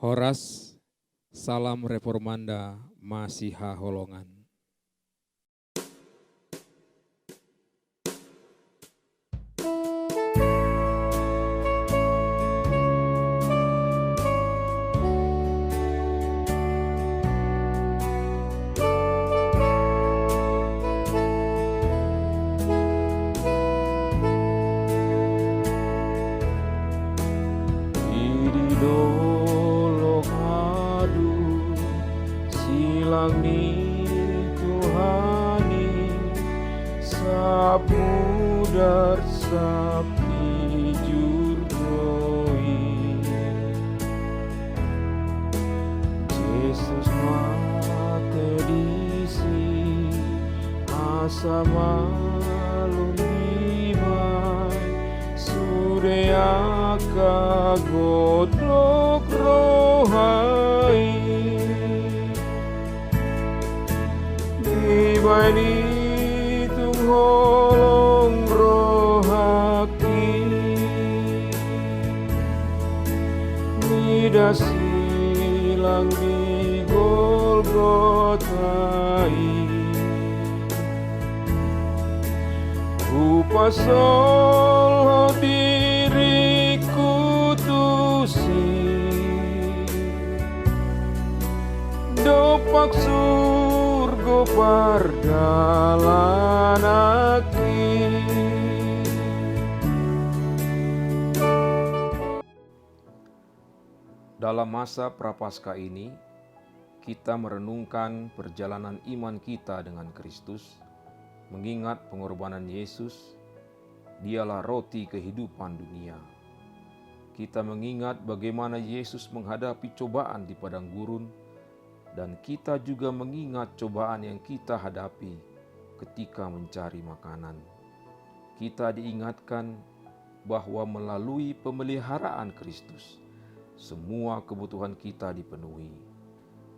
Horas, salam reformanda, Masiha Holongan. Silangi Tuhani sapudar sapi jurdoi Yesus mate disi asa malumimai surya kagodok rohai Ibani tungholong rohaki Nida silang di Golgotai Upasol diriku tusi Dopak surga pardalanaki Dalam masa Prapaskah ini, kita merenungkan perjalanan iman kita dengan Kristus, mengingat pengorbanan Yesus, dialah roti kehidupan dunia. Kita mengingat bagaimana Yesus menghadapi cobaan di padang gurun, dan kita juga mengingat cobaan yang kita hadapi ketika mencari makanan. Kita diingatkan bahwa melalui pemeliharaan Kristus, semua kebutuhan kita dipenuhi.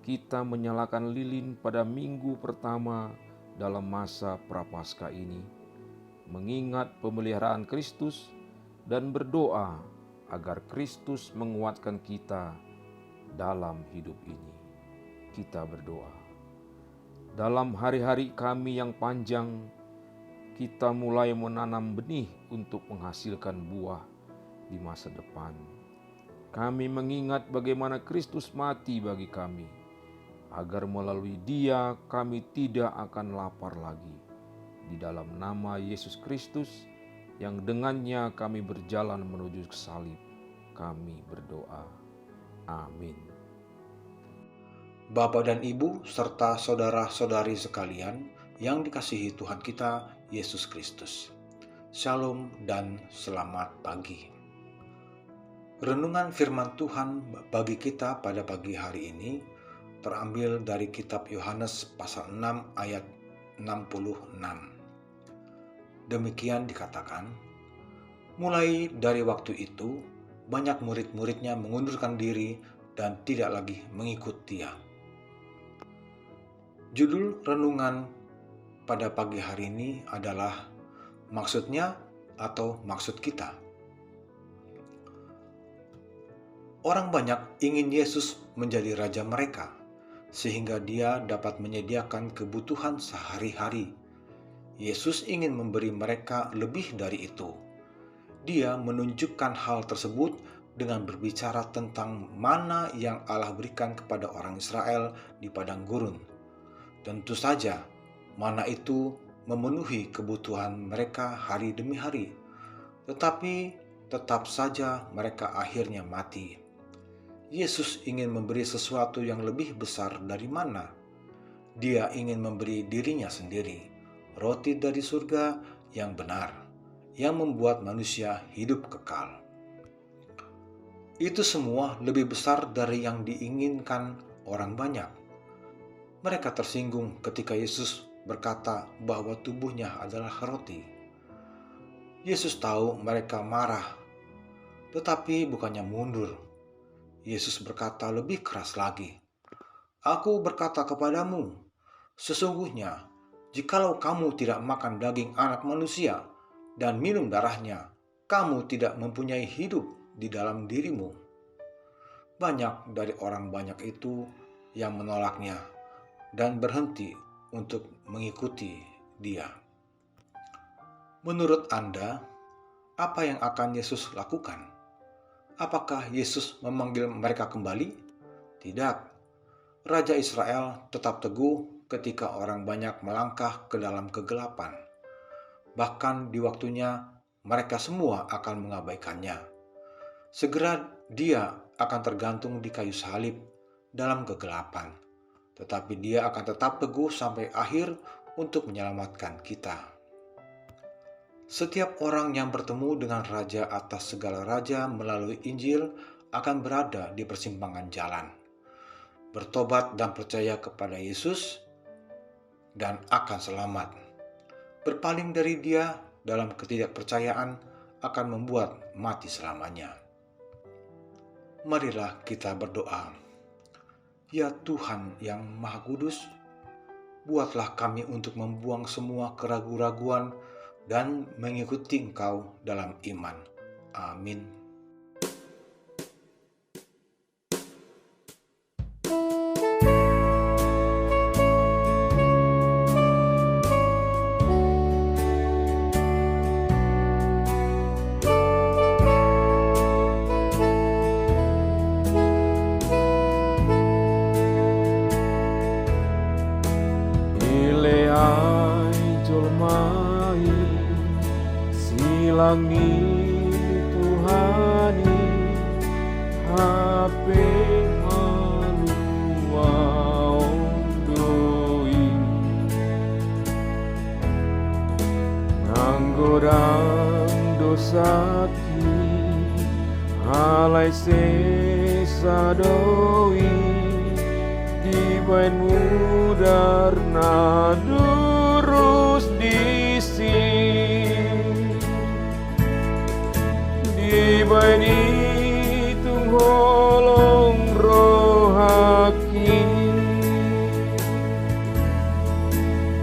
Kita menyalakan lilin pada minggu pertama dalam masa Prapaskah ini, mengingat pemeliharaan Kristus dan berdoa agar Kristus menguatkan kita dalam hidup ini. Kita berdoa. Dalam hari-hari kami yang panjang, kita mulai menanam benih untuk menghasilkan buah di masa depan. Kami mengingat bagaimana Kristus mati bagi kami, agar melalui Dia kami tidak akan lapar lagi. Di dalam nama Yesus Kristus, yang dengannya kami berjalan menuju ke salib, kami berdoa. Amin. Bapak dan Ibu serta saudara-saudari sekalian yang dikasihi Tuhan kita Yesus Kristus. Shalom dan selamat pagi. Renungan firman Tuhan bagi kita pada pagi hari ini terambil dari kitab Yohanes pasal 6 ayat 66. Demikian dikatakan, mulai dari waktu itu banyak murid-muridnya mengundurkan diri dan tidak lagi mengikut Dia. Judul renungan pada pagi hari ini adalah maksudnya atau maksud kita. Orang banyak ingin Yesus menjadi raja mereka, sehingga Dia dapat menyediakan kebutuhan sehari-hari. Yesus ingin memberi mereka lebih dari itu. Dia menunjukkan hal tersebut dengan berbicara tentang mana yang Allah berikan kepada orang Israel di padang gurun. Tentu saja, mana itu memenuhi kebutuhan mereka hari demi hari, tetapi tetap saja mereka akhirnya mati. Yesus ingin memberi sesuatu yang lebih besar dari mana. Dia ingin memberi dirinya sendiri, roti dari surga yang benar, yang membuat manusia hidup kekal. Itu semua lebih besar dari yang diinginkan orang banyak. Mereka tersinggung ketika Yesus berkata bahwa tubuhnya adalah roti. Yesus tahu mereka marah, tetapi bukannya mundur. Yesus berkata lebih keras lagi, "Aku berkata kepadamu, sesungguhnya jikalau kamu tidak makan daging anak manusia dan minum darahnya, kamu tidak mempunyai hidup di dalam dirimu." Banyak dari orang banyak itu yang menolaknya dan berhenti untuk mengikuti dia. Menurut Anda, apa yang akan Yesus lakukan? Apakah Yesus memanggil mereka kembali? Tidak. Raja Israel tetap teguh ketika orang banyak melangkah ke dalam kegelapan. Bahkan di waktunya mereka semua akan mengabaikannya. Segera dia akan tergantung di kayu salib dalam kegelapan. Tetapi dia akan tetap teguh sampai akhir untuk menyelamatkan kita. Setiap orang yang bertemu dengan Raja atas segala raja melalui Injil akan berada di persimpangan jalan. Bertobat dan percaya kepada Yesus dan akan selamat. Berpaling dari dia dalam ketidakpercayaan akan membuat mati selamanya. Marilah kita berdoa. Ya Tuhan yang Maha Kudus, buatlah kami untuk membuang semua keraguan-raguan dan mengikuti Engkau dalam iman. Amin. Silangi Tuhani hape malua ondoi nanggodang dosaki alai sesadoi dibain mudarna durus disi dibain itung holong rohaki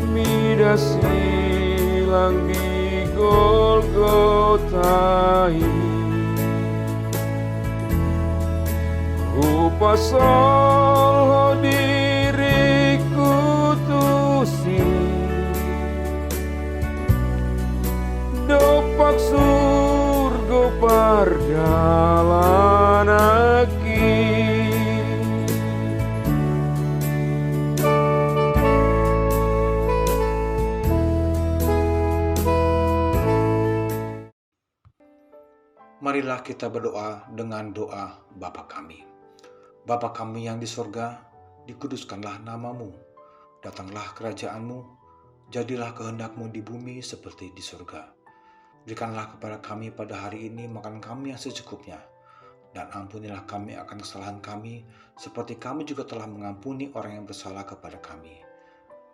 midas silang di Golgotai upasol diriku tusi dopak surga perjalanan aki Marilah kita berdoa dengan doa Bapa kami. Bapa kami yang di sorga, dikuduskanlah namamu. Datanglah kerajaanmu, jadilah kehendakmu di bumi seperti di sorga. Berikanlah kepada kami pada hari ini makan kami yang secukupnya. Dan ampunilah kami akan kesalahan kami, seperti kami juga telah mengampuni orang yang bersalah kepada kami.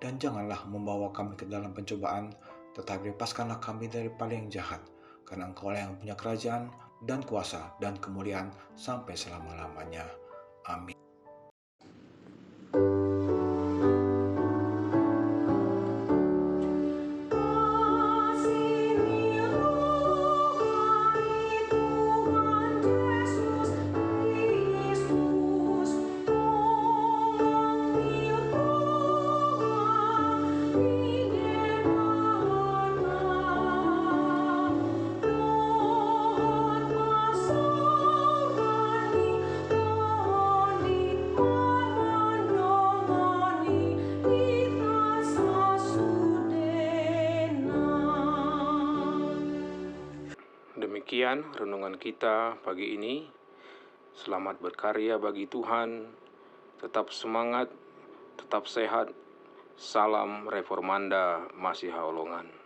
Dan janganlah membawa kami ke dalam pencobaan, tetapi lepaskanlah kami daripada yang jahat. Karena Engkau yang punya kerajaan dan kuasa dan kemuliaan sampai selama-lamanya. Amin. Demikian renungan kita pagi ini. Selamat berkarya bagi Tuhan. Tetap semangat, tetap sehat. Salam Reformanda Masiha Holongan.